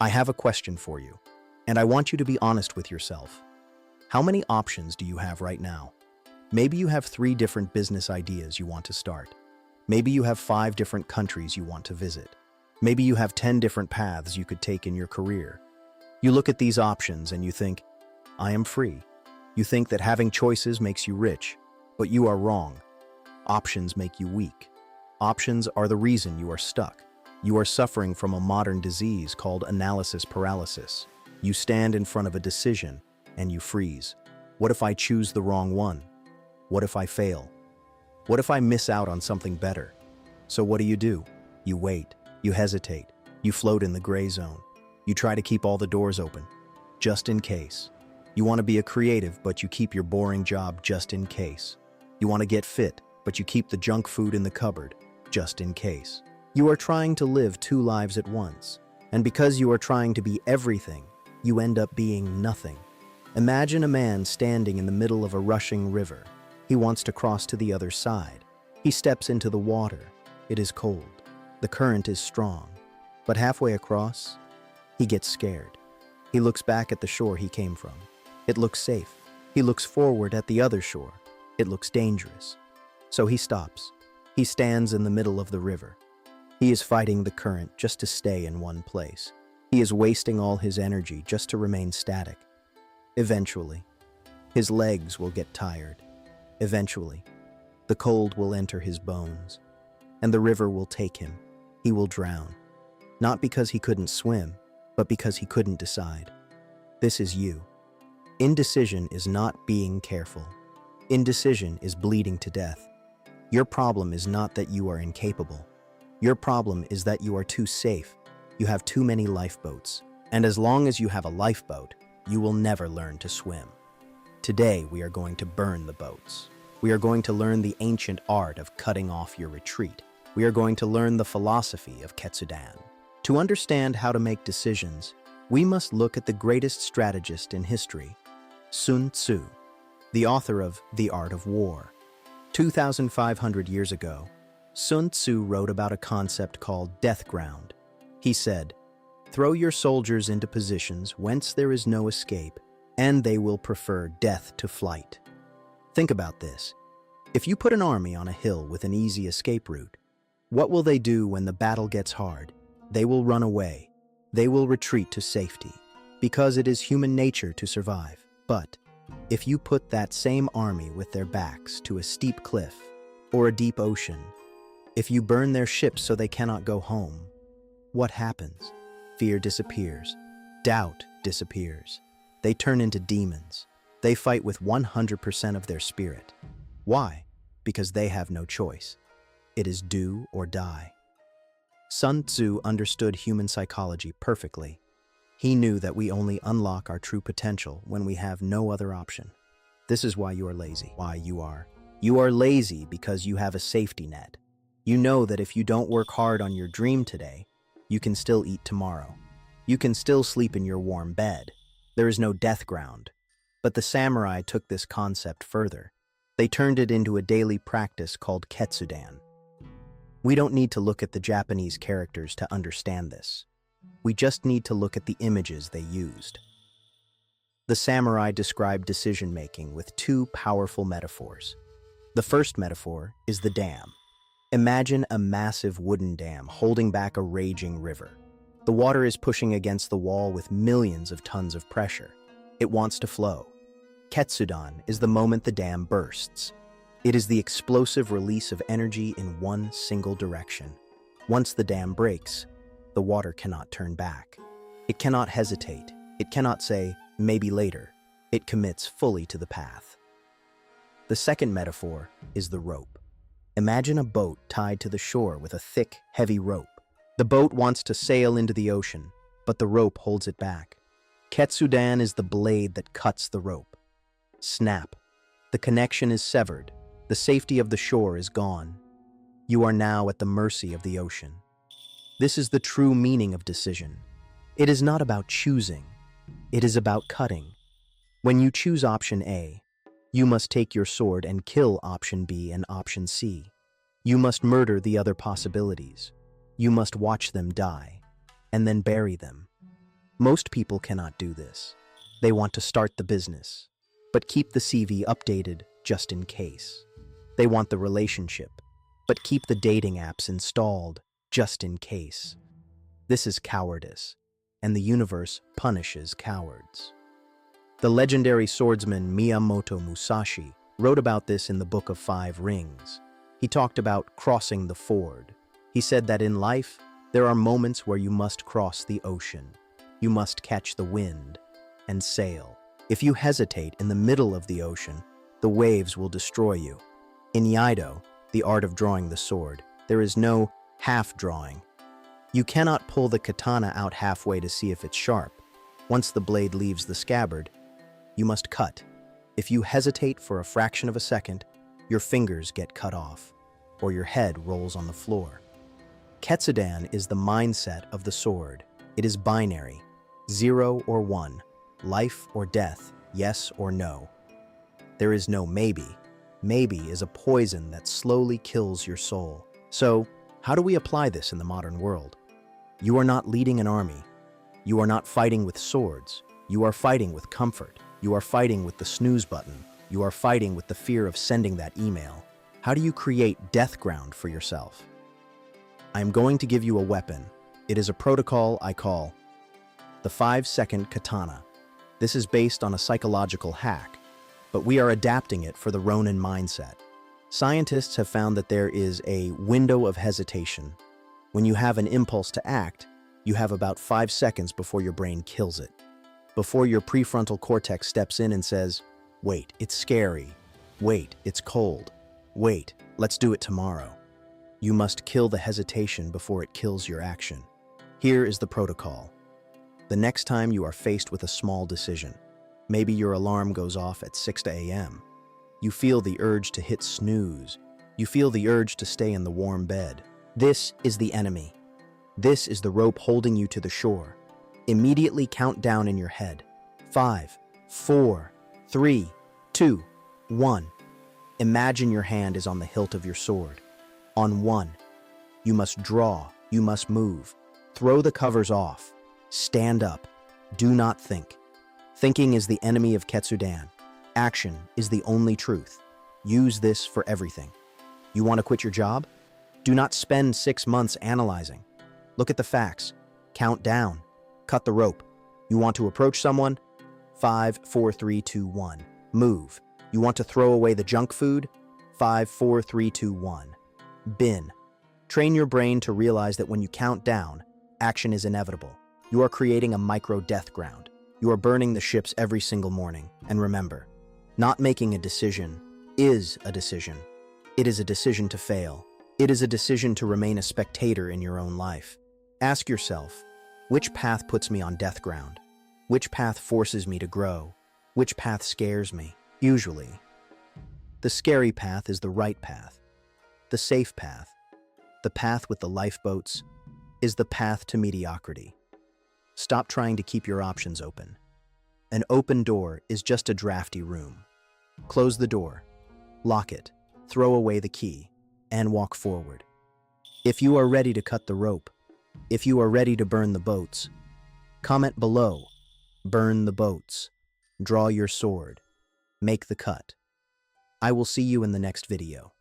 I have a question for you, and I want you to be honest with yourself. How many options do you have right now? Maybe you have 3 different business ideas you want to start. Maybe you have 5 different countries you want to visit. Maybe you have 10 different paths you could take in your career. You look at these options and you think, I am free. You think that having choices makes you rich, but you are wrong. Options make you weak. Options are the reason you are stuck. You are suffering from a modern disease called analysis paralysis. You stand in front of a decision and you freeze. What if I choose the wrong one? What if I fail? What if I miss out on something better? So what do? You wait, you hesitate, you float in the gray zone. You try to keep all the doors open, just in case. You want to be a creative, but you keep your boring job just in case. You want to get fit, but you keep the junk food in the cupboard, just in case. You are trying to live 2 lives at once, and because you are trying to be everything, you end up being nothing. Imagine a man standing in the middle of a rushing river. He wants to cross to the other side. He steps into the water. It is cold. The current is strong. But halfway across, he gets scared. He looks back at the shore he came from. It looks safe. He looks forward at the other shore. It looks dangerous. So he stops. He stands in the middle of the river. He is fighting the current just to stay in one place. He is wasting all his energy just to remain static. Eventually, his legs will get tired. Eventually, the cold will enter his bones, and the river will take him. He will drown. Not because he couldn't swim, but because he couldn't decide. This is you. Indecision is not being careful. Indecision is bleeding to death. Your problem is not that you are incapable. Your problem is that you are too safe. You have too many lifeboats. And as long as you have a lifeboat, you will never learn to swim. Today, we are going to burn the boats. We are going to learn the ancient art of cutting off your retreat. We are going to learn the philosophy of Ketsudan. To understand how to make decisions, we must look at the greatest strategist in history, Sun Tzu, the author of The Art of War. 2,500 years ago, Sun Tzu wrote about a concept called death ground. He said, "Throw your soldiers into positions whence there is no escape, and they will prefer death to flight." Think about this. If you put an army on a hill with an easy escape route, what will they do when the battle gets hard? They will run away. They will retreat to safety, because it is human nature to survive. But if you put that same army with their backs to a steep cliff or a deep ocean, if you burn their ships so they cannot go home, what happens? Fear disappears. Doubt disappears. They turn into demons. They fight with 100% of their spirit. Why? Because they have no choice. It is do or die. Sun Tzu understood human psychology perfectly. He knew that we only unlock our true potential when we have no other option. This is why you are lazy. You are lazy because you have a safety net. You know that if you don't work hard on your dream today, you can still eat tomorrow. You can still sleep in your warm bed. There is no death ground. But the samurai took this concept further. They turned it into a daily practice called Ketsudan. We don't need to look at the Japanese characters to understand this. We just need to look at the images they used. The samurai described decision-making with 2 powerful metaphors. The first metaphor is the dam. Imagine a massive wooden dam holding back a raging river. The water is pushing against the wall with millions of tons of pressure. It wants to flow. Ketsudan is the moment the dam bursts. It is the explosive release of energy in one single direction. Once the dam breaks, the water cannot turn back. It cannot hesitate. It cannot say, maybe later. It commits fully to the path. The second metaphor is the rope. Imagine a boat tied to the shore with a thick, heavy rope. The boat wants to sail into the ocean, but the rope holds it back. Ketsudan is the blade that cuts the rope. Snap. The connection is severed. The safety of the shore is gone. You are now at the mercy of the ocean. This is the true meaning of decision. It is not about choosing. It is about cutting. When you choose option A, you must take your sword and kill option B and option C. You must murder the other possibilities. You must watch them die, and then bury them. Most people cannot do this. They want to start the business, but keep the CV updated just in case. They want the relationship, but keep the dating apps installed just in case. This is cowardice, and the universe punishes cowards. The legendary swordsman Miyamoto Musashi wrote about this in the Book of Five Rings. He talked about crossing the ford. He said that in life, there are moments where you must cross the ocean. You must catch the wind and sail. If you hesitate in the middle of the ocean, the waves will destroy you. In Iaido, the art of drawing the sword, there is no half drawing. You cannot pull the katana out halfway to see if it's sharp. Once the blade leaves the scabbard, you must cut. If you hesitate for a fraction of a second, your fingers get cut off, or your head rolls on the floor. Ketsudan is the mindset of the sword. It is binary, 0 or 1, life or death, yes or no. There is no maybe. Maybe is a poison that slowly kills your soul. So, how do we apply this in the modern world? You are not leading an army. You are not fighting with swords. You are fighting with comfort. You are fighting with the snooze button. You are fighting with the fear of sending that email. How do you create death ground for yourself? I am going to give you a weapon. It is a protocol I call the 5-second katana. This is based on a psychological hack, but we are adapting it for the Ronin mindset. Scientists have found that there is a window of hesitation. When you have an impulse to act, you have about 5 seconds before your brain kills it. Before your prefrontal cortex steps in and says, wait, it's scary. Wait, it's cold. Wait, let's do it tomorrow. You must kill the hesitation before it kills your action. Here is the protocol. The next time you are faced with a small decision, maybe your alarm goes off at 6 a.m. You feel the urge to hit snooze. You feel the urge to stay in the warm bed. This is the enemy. This is the rope holding you to the shore. Immediately count down in your head. 5, 4, 3, 2, 1. Imagine your hand is on the hilt of your sword. On 1, you must draw, you must move. Throw the covers off. Stand up. Do not think. Thinking is the enemy of Ketsudan. Action is the only truth. Use this for everything. You want to quit your job? Do not spend 6 months analyzing. Look at the facts. Count down. Cut the rope. You want to approach someone? 5, 4, 3, 2, 1. Move. You want to throw away the junk food? 5, 4, 3, 2, 1. Bin. Train your brain to realize that when you count down, action is inevitable. You are creating a micro-death ground. You are burning the ships every single morning. And remember, not making a decision is a decision. It is a decision to fail. It is a decision to remain a spectator in your own life. Ask yourself, which path puts me on death ground? Which path forces me to grow? Which path scares me? Usually, the scary path is the right path. The safe path, the path with the lifeboats, is the path to mediocrity. Stop trying to keep your options open. An open door is just a drafty room. Close the door, lock it, throw away the key, and walk forward. If you are ready to cut the rope, if you are ready to burn the boats, comment below. Burn the boats. Draw your sword. Make the cut. I will see you in the next video.